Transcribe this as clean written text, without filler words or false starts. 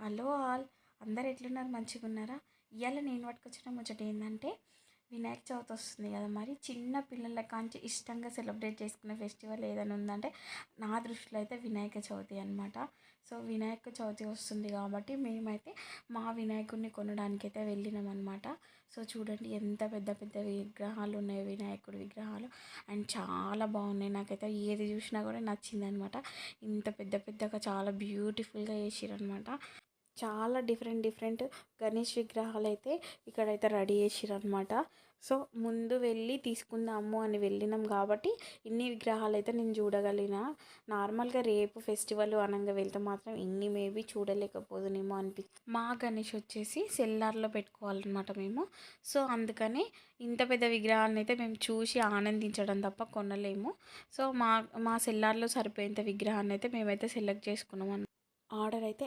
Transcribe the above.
Hello all, అందరు ఎట్లున్నారు? మంచిగా ఉన్నారా? ఇవాళ నేను పట్టుకొచ్చిన ముచ్చట ఏంటంటే, వినాయక చవితి వస్తుంది కదా. మరి చిన్న పిల్లల కాంచి ఇష్టంగా సెలబ్రేట్ చేసుకునే ఫెస్టివల్ ఏదైనా ఉందంటే నా దృష్టిలో అయితే వినాయక చవితి అనమాట. సో వినాయక చవితి వస్తుంది కాబట్టి మేమైతే మా వినాయకుడిని కొనడానికైతే వెళ్ళినాం అనమాట. సో చూడండి ఎంత పెద్ద పెద్ద విగ్రహాలు ఉన్నాయి, వినాయకుడి విగ్రహాలు. అండ్ చాలా బాగున్నాయి, నాకైతే ఏది చూసినా కూడా నచ్చింది అనమాట. ఇంత పెద్ద పెద్దగా చాలా బ్యూటిఫుల్గా చేసిరనమాట. చాలా డిఫరెంట్ డిఫరెంట్ గణేష్ విగ్రహాలు అయితే ఇక్కడైతే రెడీ చేసిరనమాట. సో ముందు వెళ్ళి తీసుకుందాము అని వెళ్ళినాం కాబట్టి ఇన్ని విగ్రహాలు అయితే నేను చూడగలిగిన. నార్మల్గా రేపు ఫెస్టివల్ అనగా వెళ్తే మాత్రం ఇన్ని మేబీ చూడలేకపోదునేమో మా గణేష్ వచ్చేసి సెల్లార్లో పెట్టుకోవాలన్నమాట మేము. సో అందుకని ఇంత పెద్ద విగ్రహాలను అయితే మేము చూసి ఆనందించడం తప్ప కొనలేము. సో మా మా సెల్లార్లో సరిపోయేంత విగ్రహాన్ని అయితే మేమైతే సెలెక్ట్ చేసుకున్నాం. ఆర్డర్ అయితే